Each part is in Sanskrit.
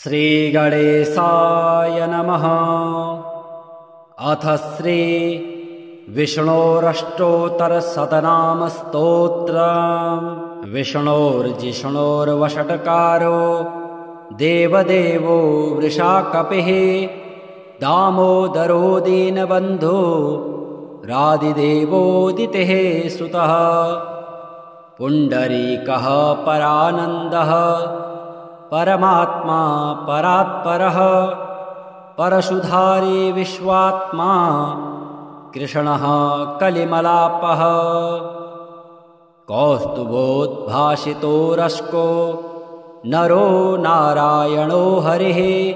श्रीगणेशाय नमः। अथ श्री विष्णोरष्टोत्तरशतनामस्तोत्रम्। विष्णोर्जिष्णोर्वषट्कारो देवदेवो वृषाकपिः, दामोदरो दीनबन्धो रादिदेवोदितेः सुतः, पुण्डरीकः परानन्दः परमात्मा परात्परः, परशुधारी विश्वात्मा कृष्णः कलिमलापः, कौस्तुभोद्भासितो रश्को नरो नारायणो हरिः,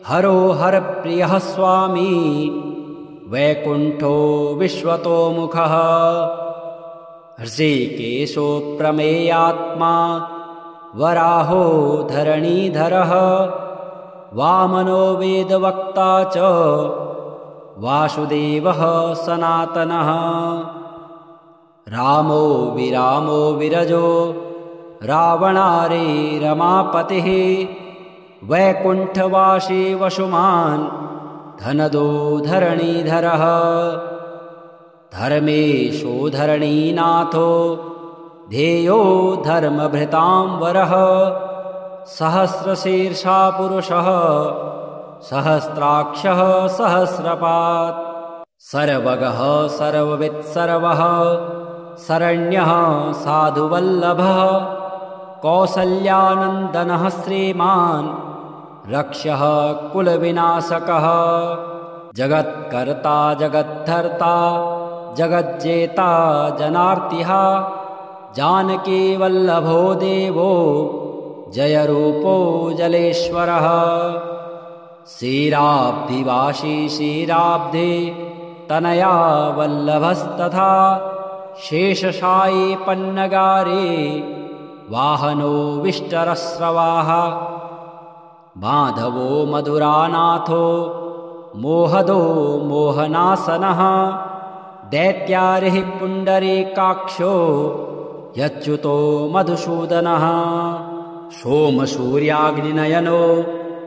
हरो हरप्रियः स्वामी वैकुण्ठो विश्वतोमुखः, हृषीकेशो प्रमेयात्मा वराहो धरणीधरः, वामनो वेदवक्ता च वासुदेवः सनातनः, रामो विरामो विरजो रावणारे रमापतिः, वैकुण्ठवासी वसुमान् धनदो धरणीधरः, धर्मेशो धरणीनाथो ध्येयो धर्मभृतांवरः, सहस्रशीर्षा पुरुषः सहस्राक्षः सहस्रपात्, सर्वगः सर्ववित् सर्वः शरण्यः साधुवल्लभः, कौसल्यानन्दनः श्रीमान् रक्षः कुलविनाशकः, जगत्कर्ता जगद्धर्ता जगज्जेता जनार्तिः, जानकी वल्लभो देवो जयरूपो जलेश्वरः, क्षीराब्धिवासी क्षीराब्धे तनया वल्लभस्तथा, शेषशायी पन्नगारे वाहनो विष्टरस्रवाः, माधवो मधुरानाथो मोहदो मोहनासनः, दैत्यारिः पुण्डरीकाक्षो यच्युतो मधुसूदनः, सोमसूर्याग्निनयनो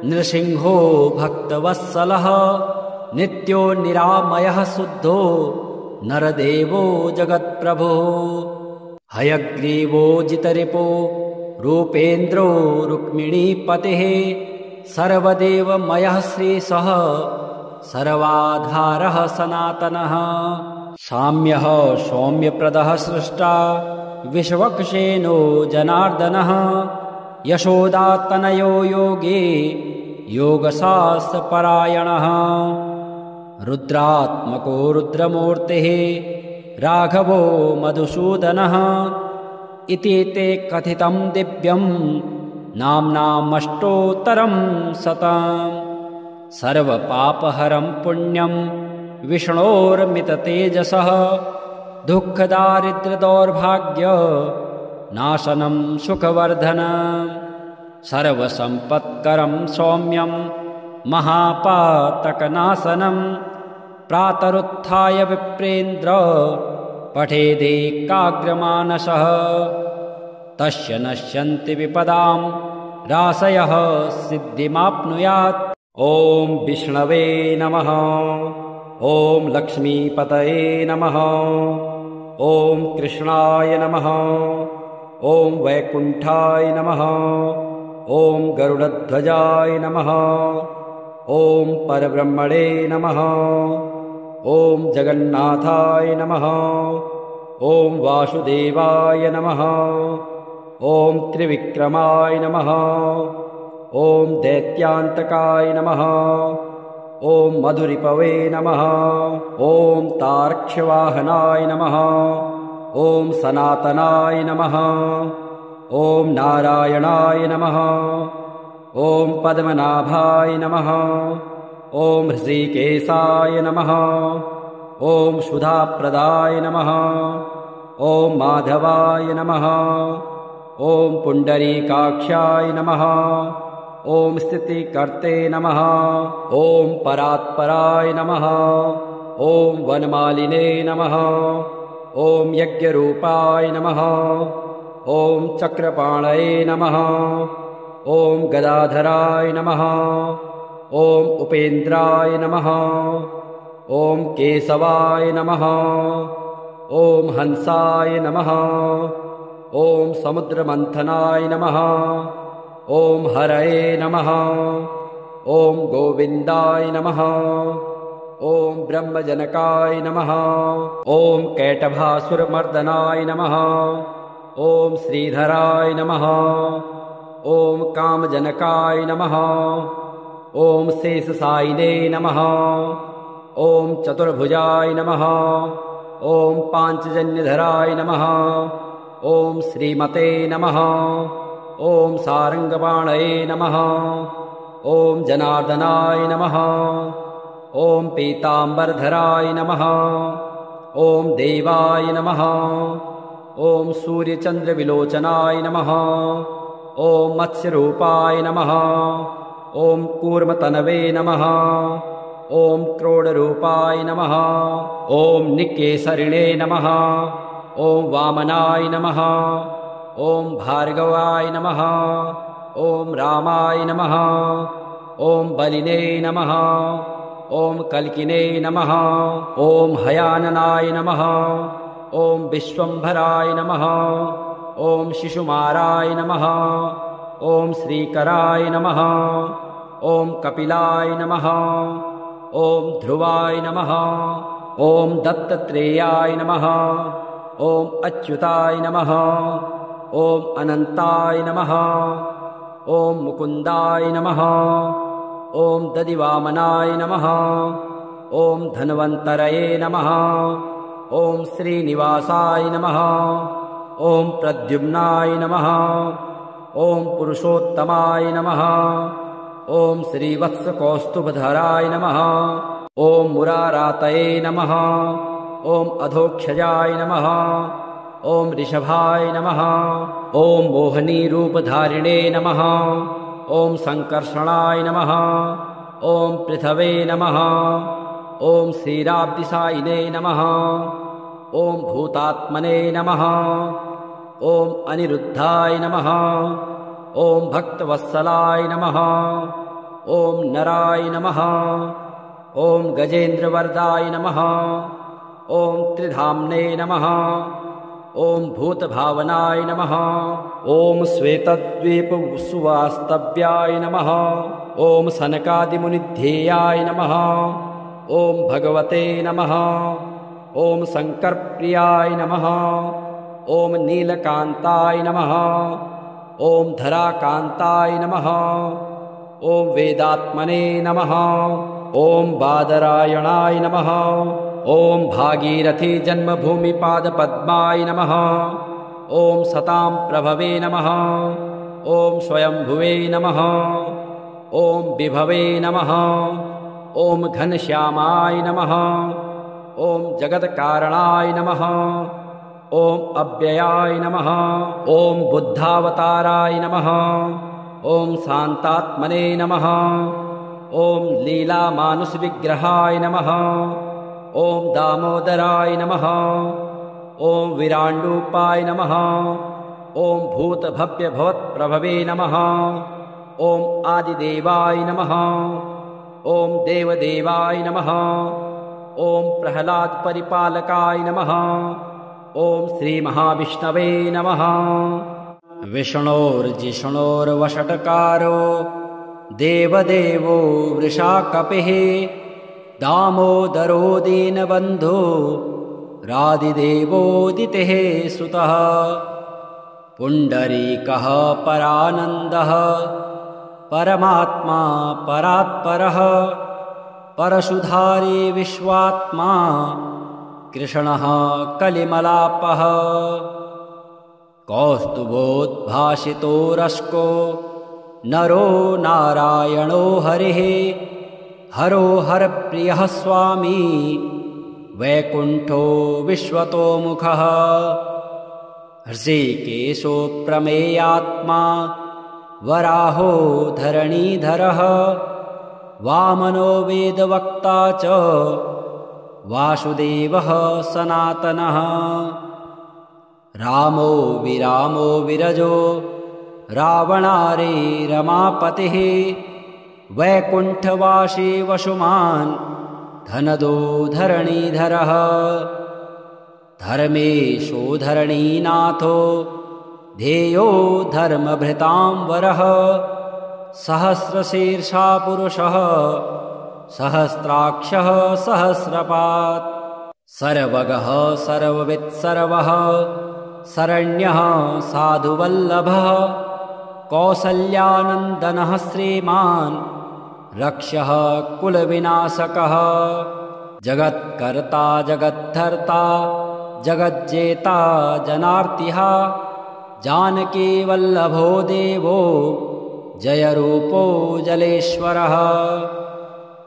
नृसिंहो भक्तवत्सलः, नित्यो निरामयः शुद्धो नरदेवो जगत्प्रभुः, हयग्रीवो जितरिपो रूपेन्द्रो रुक्मिणीपतिः, सर्वदेवमयः श्रीशः सर्वाधारः सनातनः, साम्यः सौम्यप्रदः सृष्टा विश्वक्सेनो जनार्दनः, यशोदातनयो योगे योगशास्त्रपरायणः, रुद्रात्मको रुद्रमूर्तिः राघवो मधुसूदनः, इति ते कथितं दिव्यं नाम्नामष्टोत्तरं शतम्, सर्वपापहरं पुण्यं विष्णोर्मिततेजसः, दुःखदारिद्र्यदौर्भाग्य नाशनं सुखवर्धनं, सर्वसम्पत्करं सौम्यं महापातकनाशनं, प्रातरुत्थाय विप्रेन्द्र पठेदेकाग्रमानसः, तस्य नश्यन्ति विपदां राशयः सिद्धिमाप्नुयात्। ॐ विष्णवे नमः। ॐ लक्ष्मीपतये नमः। ॐ कृष्णाय नमः। ॐ वैकुण्ठाय नमः। ॐ गरुडध्वजाय नमः। ॐ परब्रह्मणे नमः। ॐ जगन्नाथाय नमः। ॐ वासुदेवाय नमः। ॐ त्रिविक्रमाय नमः। ॐ दैत्यान्तकाय नमः। ॐ मधुरिपवे नमः। ॐ तार्क्ष्यवाहनाय नमः। ॐ सनातनाय नमः। ॐ नारायणाय नमः। ॐ पद्मनाभाय नमः। ॐ हृषीकेशाय नमः। ॐ सुधाप्रदाय नमः। ॐ माधवाय नमः। ॐ पुण्डरीकाक्षाय नमः। ॐ स्थितिकर्ते नमः। ॐ परात्पराय नमः। ॐ वनमालिने नमः। ॐ यज्ञरूपाय नमः। ॐ चक्रपाणये नमः। ॐ गदाधराय नमः। ॐ उपेन्द्राय नमः। ॐ केशवाय नमः। ॐ हंसाय नमः। ॐ समुद्रमन्थनाय नमः। ॐ हरये नमः। ॐ गोविन्दाय नमः। ॐ ब्रह्मजनकाय नमः। ॐ कैटभासुरमर्दनाय नमः। ॐ श्रीधराय नमः। ॐ कामजनकाय नमः। ॐ शेषशायिने नमः। ॐ चतुर्भुजाय नमः। ॐ पाञ्चजन्यधराय नमः। ॐ श्रीमते नमः। ॐ सारङ्गपाणये नमः। ॐ जनार्दनाय नमः। ॐ पीताम्बरधराय नमः। ॐ देवाय नमः। ॐ सूर्यचन्द्रविलोचनाय नमः। ॐ मत्स्यरूपाय नमः। ॐ कूर्मतनवे नमः। ॐ क्रोडरूपाय नमः। ॐ निकेसरिणे नमः। ॐ वामनाय नमः। ॐ भार्गवाय नमः। ॐ रामाय नमः। ॐ बलिने नमः। ॐ कल्किने नमः। ॐ हयाननाय नमः। ॐ विश्वम्भराय नमः। ॐ शिशुमाराय नमः। ॐ श्रीकराय नमः। ॐ कपिलाय नमः। ॐ ध्रुवाय नमः। ॐ दत्तात्रेयाय नमः। ॐ अच्युताय नमः। ॐ अनन्ताय नमः। ॐ मुकुन्दाय नमः। ॐ दधिवामनाय नमः। ॐ धन्वन्तरये नमः। ॐ श्रीनिवासाय नमः। ॐ प्रद्युम्नाय नमः। ॐ पुरुषोत्तमाय नमः। ॐ श्रीवत्सकौस्तुभधराय नमः। ॐ मुरारातये नमः। ॐ अधोक्षजाय नमः। ॐ ऋषभाय नमः। ॐ मोहिनीरूपधारिणे नमः। ॐ सङ्कर्षणाय नमः। ॐ पृथवे नमः। ॐ श्रीराब्दिसायिने नमः। ॐ भूतात्मने नमः। ॐ अनिरुद्धाय नमः। ॐ भक्तवत्सलाय नमः। ॐ नराय नमः। ॐ गजेन्द्रवरदाय नमः। ॐ त्रिधाम्ने नमः। ॐ भूतभावनाय नमः। ॐ श्वेतद्वीपसुवास्तव्याय नमः। ॐ सनकादिमुनिध्येयाय नमः। ॐ भगवते नमः। ॐ शङ्करप्रियाय नमः। ॐ नीलकान्ताय नमः। ॐ धराकान्ताय नमः। ॐ वेदात्मने नमः। ॐ बादरायणाय नमः। ॐ भागीरथी जन्मभूमिपादपद्माय नमः। ॐ सतां प्रभवे नमः। ॐ स्वयंभुवे नमः। ॐ विभवे नमः। ॐ घनश्यामाय नमः। ॐ जगत्कारणाय नमः। ॐ अव्ययाय नमः। ॐ बुद्धावताराय नमः। ॐ शान्तात्मने नमः। ॐ लीलामानुषविग्रहाय नमः। ॐ दामोदराय नमः। ॐ विराण्डूपाय नमः। ॐ भूतभव्यभवत्प्रभवे नमः। ॐ आदिदेवाय नमः। ॐ देवदेवाय नमः। ॐ प्रह्लादपरिपालकाय नमः। ॐ श्रीमहाविष्णवे नमः। विष्णोर्जिष्णोर्वषट्कारो देवदेवो वृषाकपिः दामोदरो दीनबन्धो रादिदेवोदितेः सुतः पुण्डरीकः परानन्दः परमात्मा परात्परः परशुधारी विश्वात्मा कृष्णः कलिमलापः कौस्तुभोद्भासितो रश्को नरो नारायणो हरिः हरो हरप्रियः स्वामी वैकुण्ठो विश्वतोमुखः हृषीकेशो प्रमेयात्मा वराहो धरणीधरः वामनो वेदवक्ता च वासुदेवः सनातनः रामो विरामो विरजो रावणारे रमापतिः वैकुण्ठवासी वसुमान् धनदो धरणीधरः धर्मेशो धरणीनाथो ध्येयो धर्मभृतां वरः सहस्रशीर्षा पुरुषः सहस्राक्षः सहस्रपात् सर्वगः सर्ववित् सर्वः शरण्यः साधुवल्लभः कौसल्यानन्दनः श्रीमान् रक्षः कुलविनाशकः जगत्कर्ता जगद्धर्ता जगज्जेता जनार्तिः जानकीवल्लभो देवो जयरूपो जलेश्वरः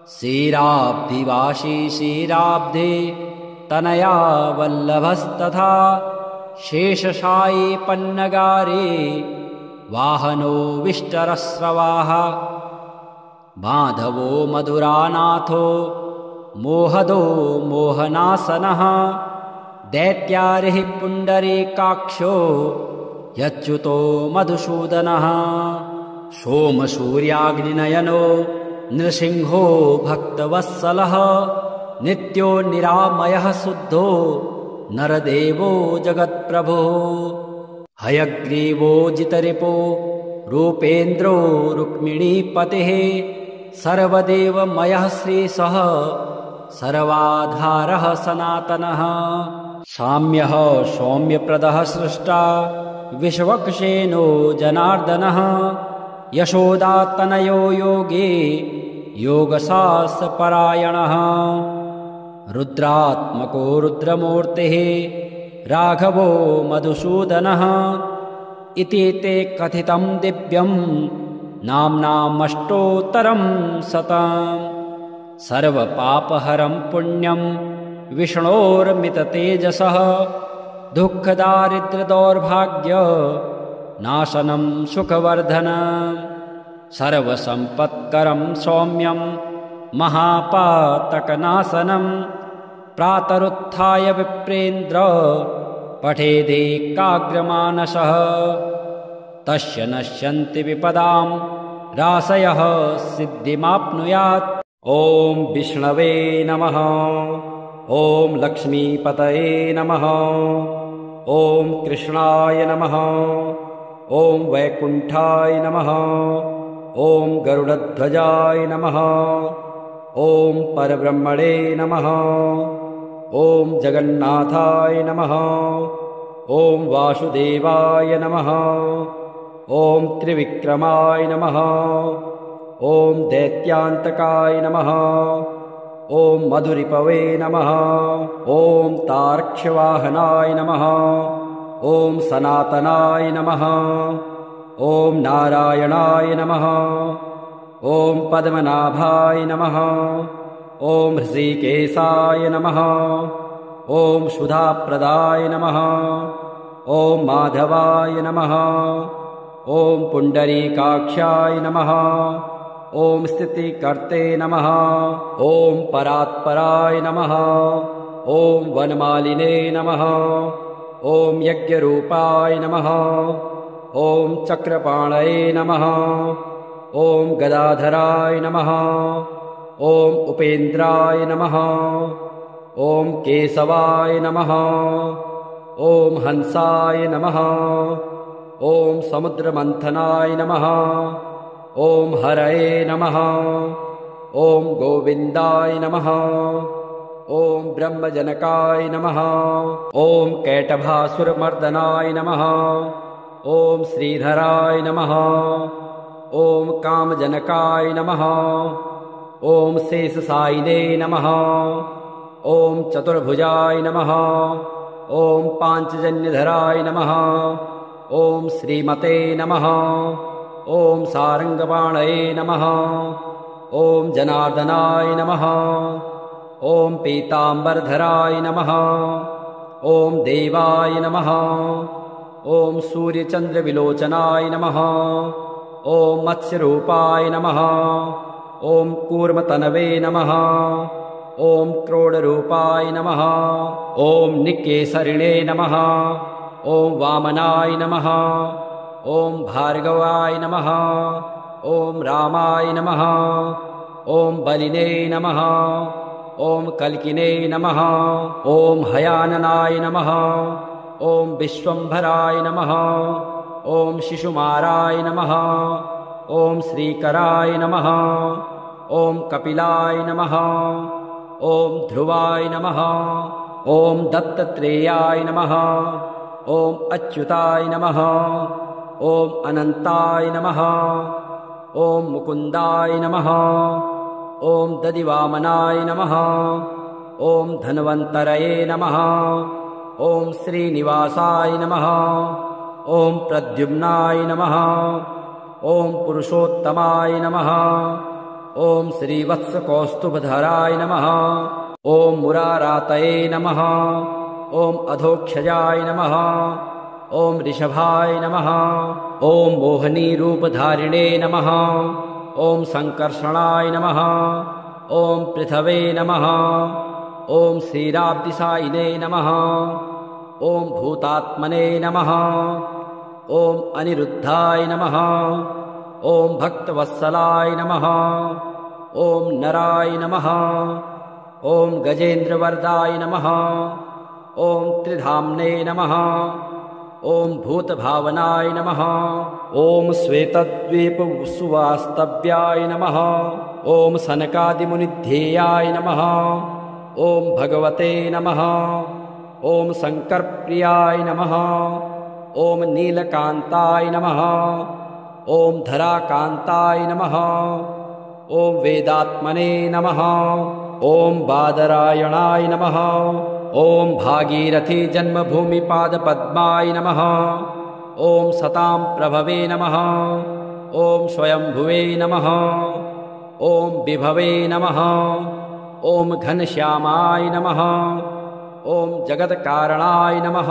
क्षीराब्धिवासी क्षीराब्धे तनया वल्लभस्तथा शेषशायी पन्नगारे वाहनो विष्टरस्रवाः माधवो मधुरानाथो मोहदो मोहनासनः दैत्यारिः पुण्डरीकाक्षो यच्युतो मधुसूदनः सोमसूर्याग्निनयनो नृसिंहो भक्तवत्सलः नित्यो निरामयः शुद्धो नरदेवो जगत्प्रभुः हयग्रीवो जितरिपो रूपेन्द्रो रुक्मिणीपतिः सर्वदेवमयः श्रीशः सर्वाधारः सनातनः साम्यः सौम्यप्रदः सृष्टा विश्वक्सेनो जनार्दनः यशोदातनयो योगे योगशास्त्रपरायणः रुद्रात्मको रुद्रमूर्तिः राघवो मधुसूदनः इति ते कथितं दिव्यं नाम्नामष्टोत्तरं शतम् सर्वपापहरं पुण्यं विष्णोर्मिततेजसः दुःखदारिद्र्यदौर्भाग्य नाशनं सुखवर्धनं सर्वसम्पत्करं सौम्यं महापातकनाशनं प्रातरुत्थाय विप्रेन्द्र पठेदेकाग्रमानसः तस्य नश्यन्ति विपदां राशयः सिद्धिमाप्नुयात्। ॐ विष्णवे नमः। ॐ लक्ष्मीपतये नमः। ॐ कृष्णाय नमः। ॐ वैकुण्ठाय नमः। ॐ गरुडध्वजाय नमः। ॐ परब्रह्मणे नमः। ॐ जगन्नाथाय नमः। ॐ वासुदेवाय नमः। ॐ त्रिविक्रमाय नमः। ॐ दैत्यान्तकाय नमः। ॐ मधुरिपवे नमः। ॐ तार्क्ष्यवाहनाय नमः। ॐ सनातनाय नमः। ॐ नारायणाय नमः। ॐ पद्मनाभाय नमः। ॐ हृषीकेशाय नमः। ॐ सुधाप्रदाय नमः। ॐ माधवाय नमः। ॐ पुण्डरीकाक्षाय नमः। ॐ स्थितिकर्ते नमः। ॐ परात्पराय नमः। ॐ वनमालिने नमः। ॐ यज्ञरूपाय नमः। ॐ चक्रपाणये नमः। ॐ गदाधराय नमः। ॐ उपेन्द्राय नमः। ॐ केशवाय नमः। ॐ हंसाय नमः। ॐ समुद्रमन्थनाय नमः। ॐ हरये नमः। ॐ गोविन्दाय नमः। ॐ ब्रह्मजनकाय नमः। ॐ कैटभासुरमर्दनाय नमः। ॐ श्रीधराय नमः। ॐ कामजनकाय नमः। ॐ शेषशायिने नमः। ॐ चतुर्भुजाय नमः। ॐ पाञ्चजन्यधराय नमः। ॐ श्रीमते नमः। ॐ सारङ्गपाणये नमः। ॐ जनार्दनाय नमः। ॐ पीताम्बरधराय नमः। ॐ देवाय नमः। ॐ सूर्यचन्द्रविलोचनाय नमः। ॐ मत्स्यरूपाय नमः। ॐ कूर्मतनवे नमः। ॐ क्रोडरूपाय नमः। ॐ निकेसरिणे नमः। ॐ वामनाय नमः। ॐ भार्गवाय नमः। ॐ रामाय नमः। ॐ बलिने नमः। ॐ कल्किने नमः। ॐ हयाननाय नमः। ॐ विश्वम्भराय नमः। ॐ शिशुमाराय नमः। ॐ श्रीकराय नमः। ॐ कपिलाय नमः। ॐ ध्रुवाय नमः। ॐ दत्तात्रेयाय नमः। ॐ अच्युताय नमः। ॐ अनन्ताय नमः। ॐ मुकुन्दाय नमः। ॐ दधिवामनाय नमः। ॐ धन्वन्तरये नमः। ॐ श्रीनिवासाय नमः। ॐ प्रद्युम्नाय नमः। ॐ पुरुषोत्तमाय नमः। ॐ श्रीवत्सकौस्तुभधराय नमः। ॐ मुरारातये नमः। ॐ अधोक्षजाय नमः। ॐ ऋषभाय नमः। ॐ मोहिनीरूपधारिणे नमः। ॐ सङ्कर्षणाय नमः। ॐ पृथवे नमः। ॐ श्रीराब्दिसायिने नमः। ॐ भूतात्मने नमः। ॐ अनिरुद्धाय नमः। ॐ भक्तवत्सलाय नमः। ॐ नराय नमः। ॐ गजेन्द्रवरदाय नमः। ॐ त्रिधाम्ने नमः। ॐ भूतभावनाय नमः। ॐ श्वेतद्वीपसुवास्तव्याय नमः। ॐ सनकादिमुनिध्येयाय नमः। ॐ भगवते नमः। ॐ शङ्करप्रियाय नमः। ॐ नीलकान्ताय नमः। ॐ धराकान्ताय नमः। ॐ वेदात्मने नमः। ॐ बादरायणाय नमः। ॐ भागीरथी जन्मभूमिपादपद्माय नमः। ॐ सतां प्रभवे नमः। ॐ स्वयंभुवे नमः। ॐ विभवे नमः। ॐ घनश्यामाय नमः। ॐ जगत्कारणाय नमः।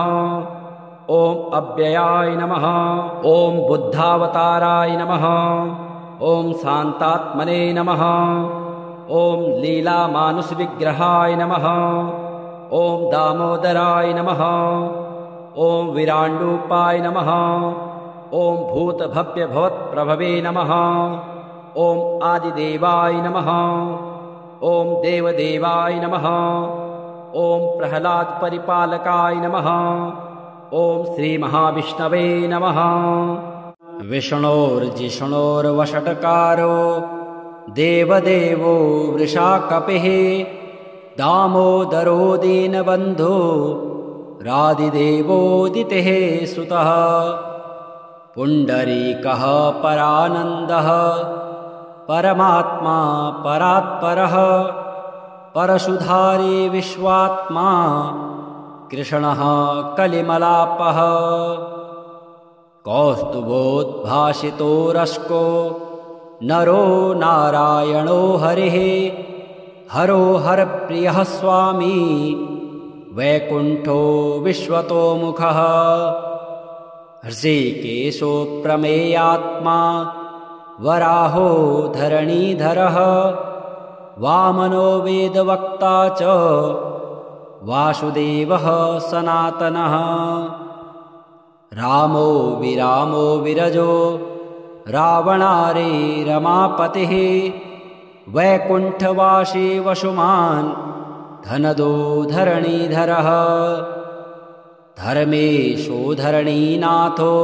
ॐ अव्ययाय नमः। ॐ बुद्धावताराय नमः। ॐ शान्तात्मने नमः। ॐ लीलामानुषविग्रहाय नमः। ॐ दामोदराय नमः। ॐ विराण्डूपाय नमः। ॐ भूतभव्यभवत्प्रभवे नमः। ॐ आदिदेवाय नमः। ॐ देवदेवाय नमः। ॐ प्रह्लादपरिपालकाय नमः। ॐ श्रीमहाविष्णवे नमः। विष्णोर्जिष्णोर्वषट्कारो देवदेवो वृषाकपिः दामोदरो दीनबन्धो रादिदेवोदितेः सुतः पुण्डरीकः परानन्दः परमात्मा परात्परः परशुधारी विश्वात्मा कृष्णः कलिमलापः कौस्तुभोद्भासितो रश्को नरो नारायणो हरिः हरो हरप्रियः स्वामी वैकुण्ठो विश्वतोमुखः हृषीकेशो प्रमेयात्मा वराहो धरणीधरः वामनो वेदवक्ता च वासुदेवः सनातनः रामो विरामो विरजो रावणारे रमापतिः वैकुण्ठवासी वसुमान् धनदो धरणीधरः धर्मेशो धरणीनाथो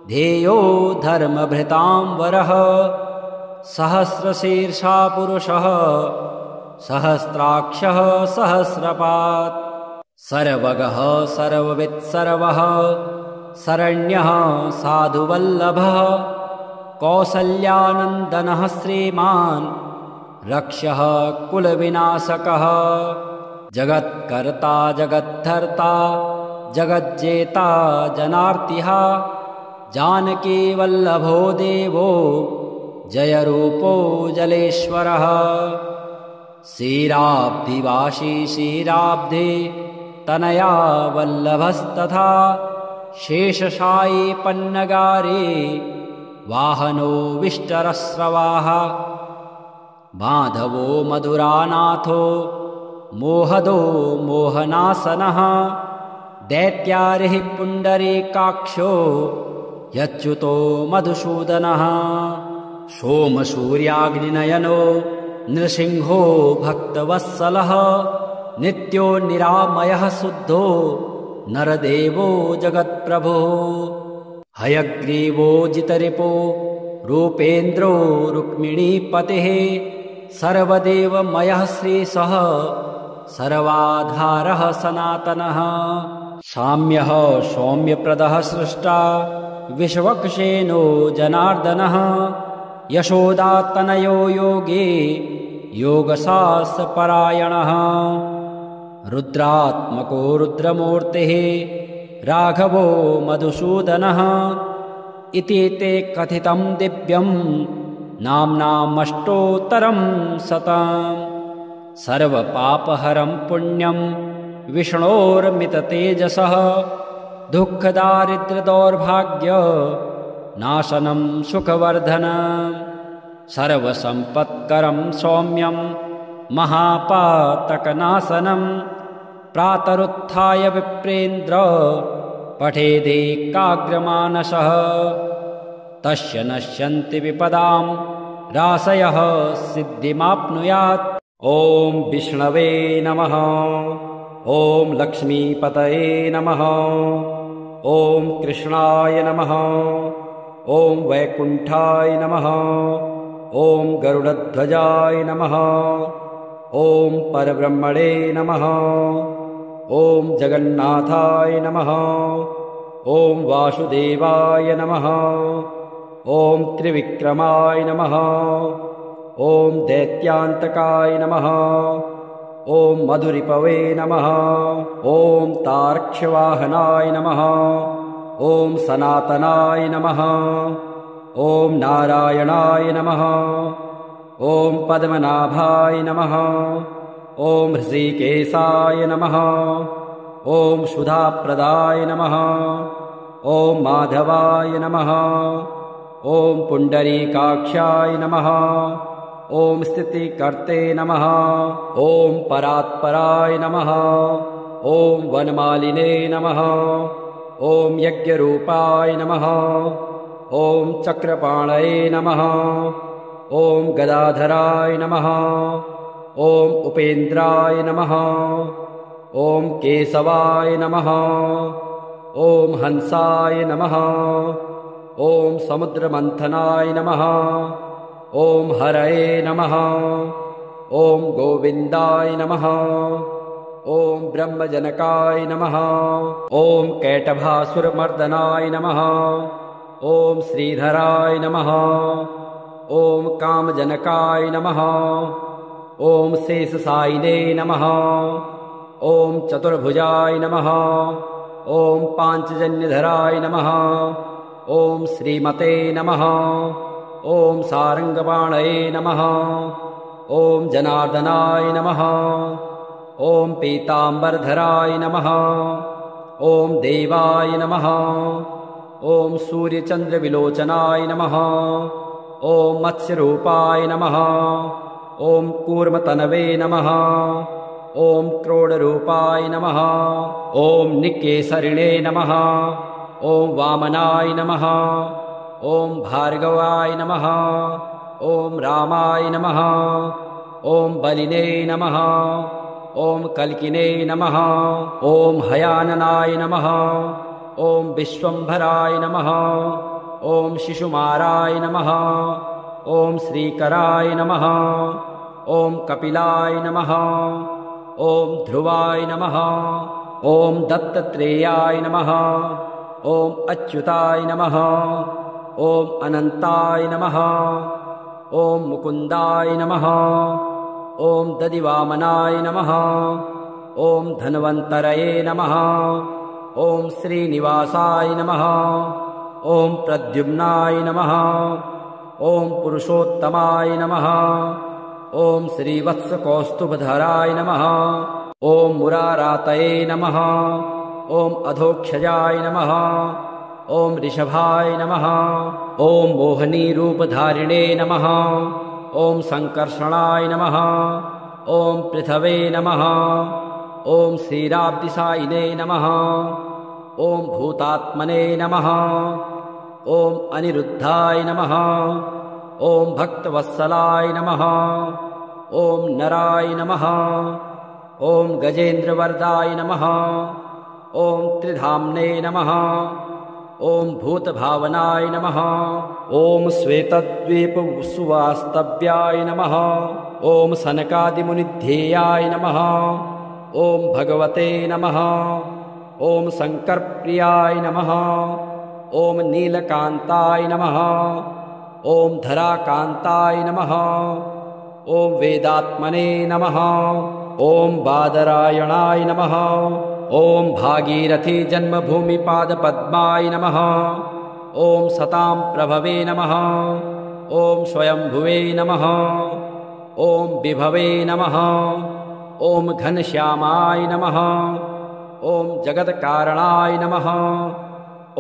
ध्येयो धर्मभृतां वरः सहस्रशीर्षा पुरुषः सहस्राक्षः सहस्रपात् सर्वगः सर्ववित्सर्वः शरण्यः साधुवल्लभः कौसल्यानन्दनः श्रीमान् रक्षः कुलविनाशकः जगत्कर्ता जगद्धर्ता जगज्जेता जनार्तिः जानकीवल्लभो देवो जयरूपो जलेश्वरः श्रीराब्धिवासी श्रीराब्धे तनया वल्लभस्तथा शेषशायी पन्नगारे वाहनो विष्टरस्रवाः माधवो मधुरानाथो मोहदो मोहनासनः दैत्यारिः पुण्डरीकाक्षो ह्यच्युतो मधुसूदनः सोमसूर्याग्निनयनो नृसिंहो भक्तवत्सलः नित्यो निरामयः शुद्धो नरदेवो जगत्प्रभुः हयग्रीवो जितरिपो रूपेन्द्रो रुक्मिणीपतिः सर्वदेवमयः श्रीशः सर्वाधारः सनातनः साम्यः सौम्यप्रदः सृष्टा विश्वक्सेनो जनार्दनः यशोदातनयो योगे योगशास्त्रपरायणः रुद्रात्मको रुद्रमूर्तिः राघवो मधुसूदनः इति ते कथितं दिव्यं नाम्नामष्टोत्तरं शतम् सर्वपापहरं पुण्यं विष्णोर्मिततेजसः दुःखदारिद्र्यदौर्भाग्य नाशनं सुखवर्धनं सर्वसम्पत्करं सौम्यं महापातकनाशनं प्रातरुत्थाय विप्रेन्द्र पठेदेकाग्रमानसः तस्य नश्यन्ति विपदां राशयः सिद्धिमाप्नुयात्। ॐ विष्णवे नमः। ॐ लक्ष्मीपतये नमः। ॐ कृष्णाय नमः। ॐ वैकुण्ठाय नमः। ॐ गरुडध्वजाय नमः। ॐ परब्रह्मणे नमः। ॐ जगन्नाथाय नमः। ॐ वासुदेवाय नमः। ॐ त्रिविक्रमाय नमः। ॐ दैत्यान्तकाय नमः। ॐ मधुरिपवे नमः। ॐ तार्क्ष्यवाहनाय नमः। ॐ सनातनाय नमः। ॐ नारायणाय नमः। ॐ पद्मनाभाय नमः। ॐ हृषीकेशाय नमः। ॐ सुधाप्रदाय नमः। ॐ माधवाय नमः। ॐ पुण्डरीकाक्षाय नमः। ॐ स्थितिकर्ते नमः। ॐ परात्पराय नमः। ॐ वनमालिने नमः। ॐ यज्ञरूपाय नमः। ॐ चक्रपाणये नमः। ॐ गदाधराय नमः। ॐ उपेन्द्राय नमः। ॐ केशवाय नमः। ॐ हंसाय नमः। ॐ समुद्रमन्थनाय नमः। ॐ हरये नमः। ॐ गोविन्दाय नमः। ॐ ब्रह्मजनकाय नमः। ॐ कैटभासुरमर्दनाय नमः। ॐ श्रीधराय नमः। ॐ कामजनकाय नमः। ॐ शेषशायिने नमः। ॐ चतुर्भुजाय नमः। ॐ पाञ्चजन्यधराय नमः। ॐ श्रीमते नमः। ॐ सारङ्गपाणये नमः। ॐ जनार्दनाय नमः। ॐ पीताम्बरधराय नमः। ॐ देवाय नमः। ॐ सूर्यचन्द्रविलोचनाय नमः। ॐ मत्स्यरूपाय नमः। ॐ कूर्मतनवे नमः। ॐ क्रोडरूपाय नमः। ॐ निकेसरिणे नमः। ॐ वामनाय नमः। ॐ भार्गवाय नमः। ॐ रामाय नमः। ॐ बलिने नमः। ॐ कल्किने नमः। ॐ हयाननाय नमः। ॐ विश्वम्भराय नमः। ॐ शिशुमाराय नमः। ॐ श्रीकराय नमः। ॐ कपिलाय नमः। ॐ ध्रुवाय नमः। ॐ दत्तात्रेयाय नमः। ॐ अच्युताय नमः। ॐ अनन्ताय नमः। ॐ मुकुन्दाय नमः। ॐ दधिवामनाय नमः। ॐ धन्वन्तरये नमः। ॐ श्रीनिवासाय नमः। ॐ प्रद्युम्नाय नमः। ॐ पुरुषोत्तमाय नमः। ॐ श्रीवत्सकौस्तुभधराय नमः। ॐ मुरारातये नमः। ॐ अधोक्षजाय नमः। ॐ ऋषभाय नमः। ॐ मोहनीरूपधारिणे नमः। ॐ सङ्कर्षणाय नमः। ॐ पृथवे नमः। ॐ श्रीराब्दिसायिने नमः। ॐ भूतात्मने नमः। ॐ अनिरुद्धाय नमः। ॐ भक्तवत्सलाय नमः। ॐ नराय नमः। ॐ गजेन्द्रवरदाय नमः। ॐ त्रिधाम्ने नमः। ॐ भूतभावनाय नमः। ॐ श्वेतद्वीपसुवास्तव्याय नमः। ॐ सनकादिमुनिध्येयाय नमः। ॐ भगवते नमः। ॐ शङ्करप्रियाय नमः। ॐ नीलकान्ताय नमः। ॐ धराकान्ताय नमः। ॐ वेदात्मने नमः। ॐ बादरायणाय नमः। ॐ भागीरथी जन्मभूमिपादपद्माय नमः। ॐ सतां प्रभवे नमः। ॐ स्वयंभुवे नमः। ॐ विभवे नमः। ॐ घनश्यामाय नमः। ॐ जगत्कारणाय नमः।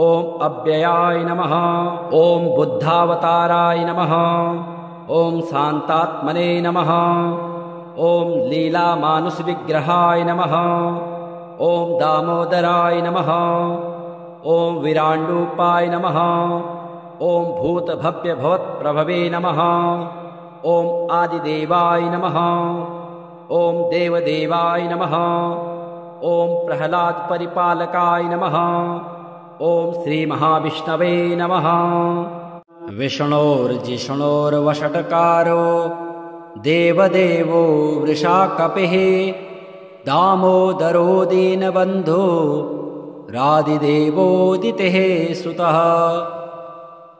ॐ अव्ययाय नमः। ॐ बुद्धावताराय नमः। ॐ शान्तात्मने नमः। ॐ लीलामानुषविग्रहाय नमः। ॐ दामोदराय नमः। ॐ विराण्डूपाय नमः। ॐ भूतभव्यभवत्प्रभवे नमः। ॐ आदिदेवाय नमः। ॐ देवदेवाय नमः। ॐ प्रह्लादपरिपालकाय नमः। ॐ श्रीमहाविष्णवे नमः। विष्णोर्जिष्णोर्वषट्कारो देवदेवो वृषाकपिः दामोदरो दीनबन्धो रादिदेवोदितेः सुतः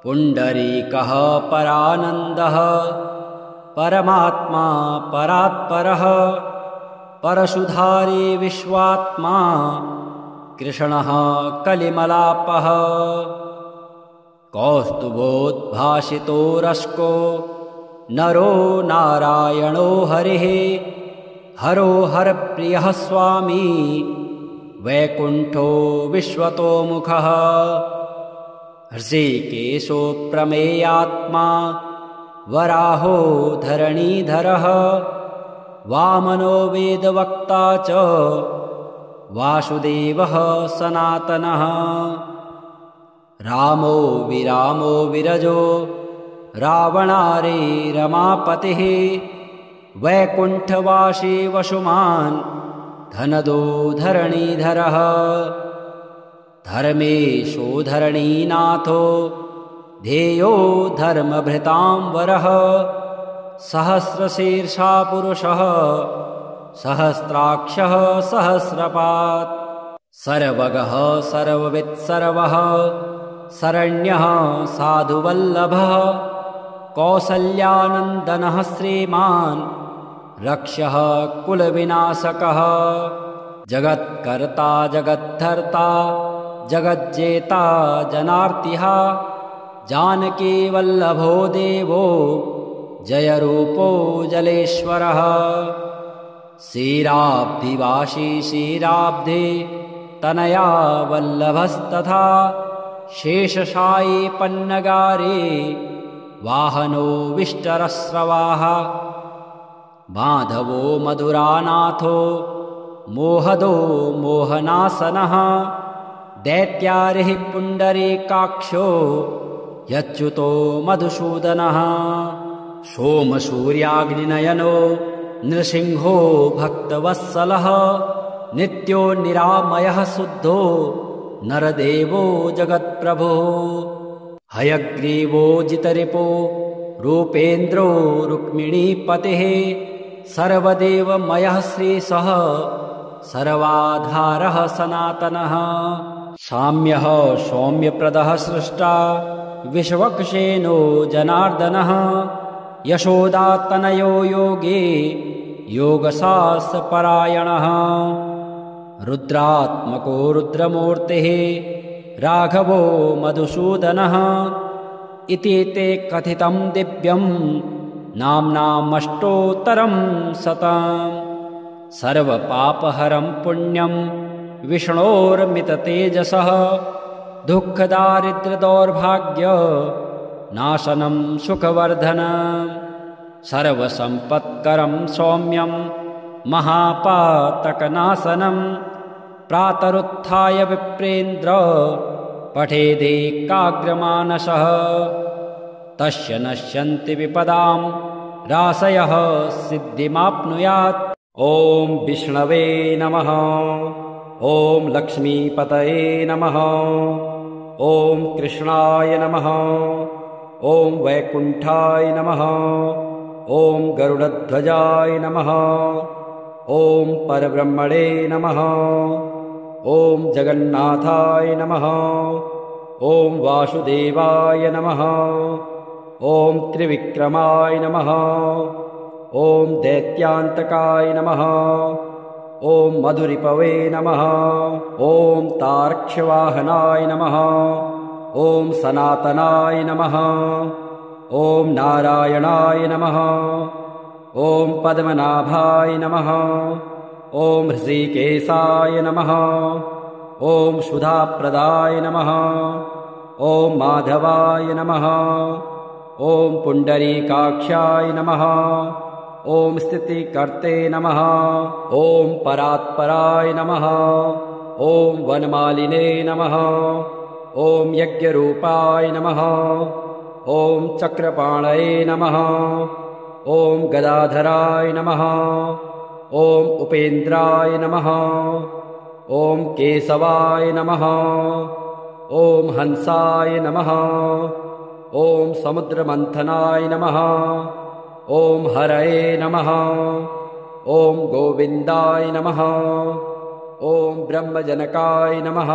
पुण्डरीकः परानन्दः परमात्मा परात्परः परशुधारी विश्वात्मा कृष्णः कलिमलापः कौस्तुभोद्भासितो रश्को नरो नारायणो हरिः हरो हरप्रियः स्वामी वैकुण्ठो विश्वतोमुखः हृषीकेशो प्रमेयात्मा वराहो धरणीधरः वामनो वेदवक्ता च वासुदेवः सनातनः रामो विरामो विरजो रावणारे रमापतिः वैकुण्ठवासी वसुमान् धनदो धरणीधरः धर्मेशो धरणीनाथो ध्येयो धर्मभृतां वरः सहस्रशीर्षा पुरुषः सहस्राक्षः सहस्रपात् सर्वगः सर्ववित्सर्वः शरण्यः साधुवल्लभः कौसल्यानन्दनः श्रीमान् रक्षः कुलविनाशकः जगत्कर्ता जगद्धर्ता जगज्जेता जनार्तिः जानकीवल्लभो देवो जयरूपो जलेश्वरः क्षीराब्धिवासी क्षीराब्धे तनया वल्लभस्तथा शेषशायी पन्नगारे वाहनो विष्टरस्रवाः माधवो मधुरानाथो मोहदो मोहनासनः दैत्यारिः पुण्डरीकाक्षो यच्युतो मधुसूदनः सोमसूर्याग्निनयनो नृसिंहो भक्तवत्सलः नित्यो निरामयः शुद्धो नरदेवो जगत्प्रभुः हयग्रीवो जितरिपो रूपेन्द्रो रुक्मिणीपतिः सर्वदेवमयः श्रीशः सर्वाधारः सनातनः साम्यः सौम्यप्रदः सृष्टा विश्वक्सेनो जनार्दनः यशोदातनयो योगे योगशास्त्रपरायणः रुद्रात्मको रुद्रमूर्तिः राघवो मधुसूदनः इति ते कथितं दिव्यं नाम्नामष्टोत्तरं शतम् सर्वपापहरं पुण्यं विष्णोर्मिततेजसः दुःखदारिद्र्यदौर्भाग्य नाशनं सुखवर्धनं सर्वसम्पत्करं सौम्यं महापातकनाशनं प्रातरुत्थाय विप्रेन्द्र पठेदेकाग्रमानसः तस्य नश्यन्ति विपदां राशयः सिद्धिमाप्नुयात्। ॐ विष्णवे नमः। ॐ लक्ष्मीपतये नमः। ॐ कृष्णाय नमः। ॐ वैकुण्ठाय नमः। ॐ गरुडध्वजाय नमः। ॐ परब्रह्मणे नमः। ॐ जगन्नाथाय नमः। ॐ वासुदेवाय नमः। ॐ त्रिविक्रमाय नमः। ॐ दैत्यान्तकाय नमः। ॐ मधुरिपवे नमः। ॐ तार्क्ष्यवाहनाय नमः। ॐ सनातनाय नमः। ॐ नारायणाय नमः। ॐ पद्मनाभाय नमः। ॐ हृषीकेशाय नमः। ॐ सुधाप्रदाय नमः। ॐ माधवाय नमः। ॐ पुण्डरीकाक्षाय नमः। ॐ स्थितिकर्ते नमः। ॐ परात्पराय नमः। ॐ वनमालिने नमः। ॐ यज्ञरूपाय नमः। ॐ चक्रपाणये नमः। ॐ गदाधराय नमः। ॐ उपेन्द्राय नमः। ॐ केशवाय नमः। ॐ हंसाय नमः। ॐ समुद्रमन्थनाय नमः। ॐ हरये नमः। ॐ गोविन्दाय नमः। ॐ ब्रह्मजनकाय नमः।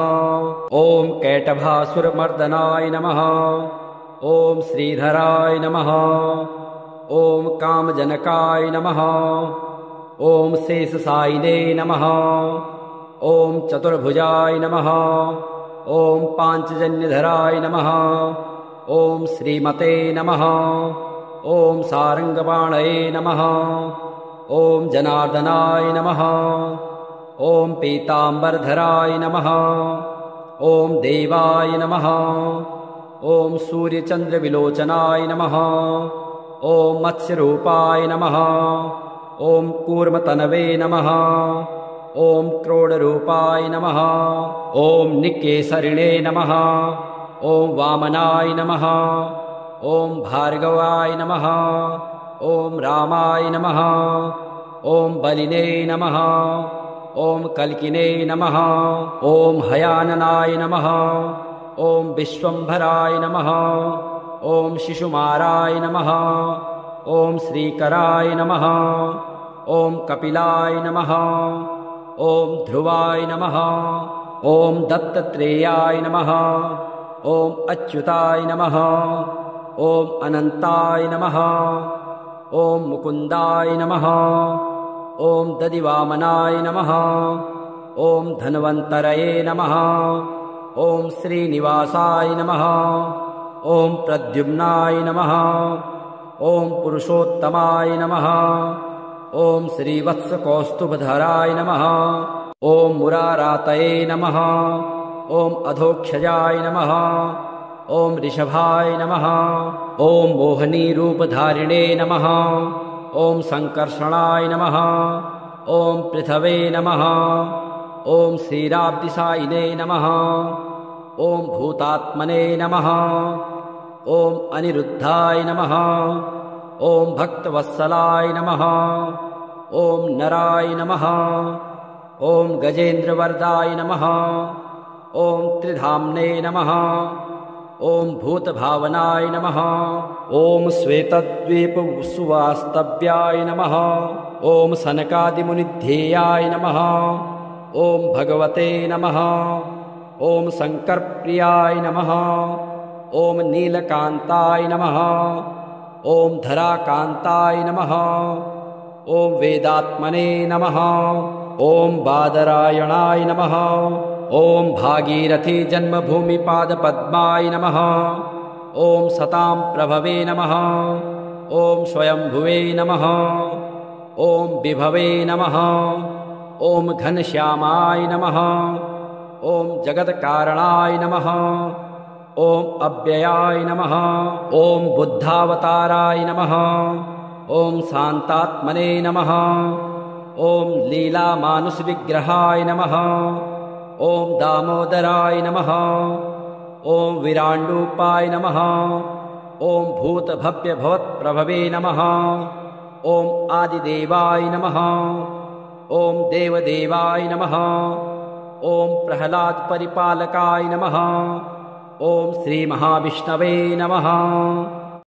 ॐ कैटभासुरमर्दनाय नमः। ॐ श्रीधराय नमः। ॐ कामजनकाय नमः। ॐ शेषशायिने नमः। ॐ चतुर्भुजाय नमः। ॐ पाञ्चजन्यधराय नमः। ॐ श्रीमते नमः। ॐ सारङ्गपाणये नमः। ॐ जनार्दनाय नमः। ॐ पीताम्बरधराय नमः। ॐ देवाय नमः। ॐ सूर्यचन्द्रविलोचनाय नमः। ॐ मत्स्यरूपाय नमः। ॐ कूर्मतनवे नमः। ॐ क्रोडरूपाय नमः। ॐ निकेसरिणे नमः। ॐ वामनाय नमः। ॐ भार्गवाय नमः। ॐ रामाय नमः। ॐ बलिने नमः। ॐ कल्किने नमः। ॐ हयाननाय नमः। ॐ विश्वम्भराय नमः। ॐ शिशुमाराय नमः। ॐ श्रीकराय नमः। ॐ कपिलाय नमः। ॐ ध्रुवाय नमः। ॐ दत्तात्रेयाय नमः। ॐ अच्युताय नमः। ॐ अनन्ताय नमः। ॐ मुकुन्दाय नमः। ॐ दधिवामनाय नमः। ॐ धन्वन्तरये नमः। ॐ श्रीनिवासाय नमः। ॐ प्रद्युम्नाय नमः। ॐ पुरुषोत्तमाय नमः। ॐ श्रीवत्सकौस्तुभधराय नमः। ॐ मुरारातये नमः। ॐ अधोक्षजाय नमः। ॐ ऋषभाय नमः। ॐ मोहनीरूपधारिणे नमः। ॐ सङ्कर्षणाय नमः। ॐ पृथवे नमः। ॐ श्रीराब्दिसायिने नमः। ॐ भूतात्मने नमः। ॐ अनिरुद्धाय नमः। ॐ भक्तवत्सलाय नमः। ॐ नराय नमः। ॐ गजेन्द्रवरदाय नमः। ॐ त्रिधाम्ने नमः। ॐ भूतभावनाय नमः। ॐ श्वेतद्वीपसुवास्तव्याय नमः। ॐ सनकादिमुनिध्येयाय नमः। ॐ भगवते नमः। ॐ शङ्करप्रियाय नमः। ॐ नीलकान्ताय नमः। ॐ धराकान्ताय नमः। ॐ वेदात्मने नमः। ॐ बादरायणाय नमः। ॐ भागीरथी जन्मभूमिपादपद्माय नमः। ॐ सतां प्रभवे नमः। ॐ स्वयंभुवे नमः। ॐ विभवे नमः। ॐ घनश्यामाय नमः। ॐ जगत्कारणाय नमः। ॐ अव्ययाय नमः। ॐ बुद्धावताराय नमः। ॐ शान्तात्मने नमः। ॐ लीलामानुषविग्रहाय नमः। ॐ दामोदराय नमः। ॐ विराण्डूपाय नमः। ॐ भूतभव्यभवत्प्रभवे नमः। ॐ आदिदेवाय नमः। ॐ देवदेवाय नमः। ॐ प्रह्लादपरिपालकाय नमः। ॐ श्रीमहाविष्णवे नमः।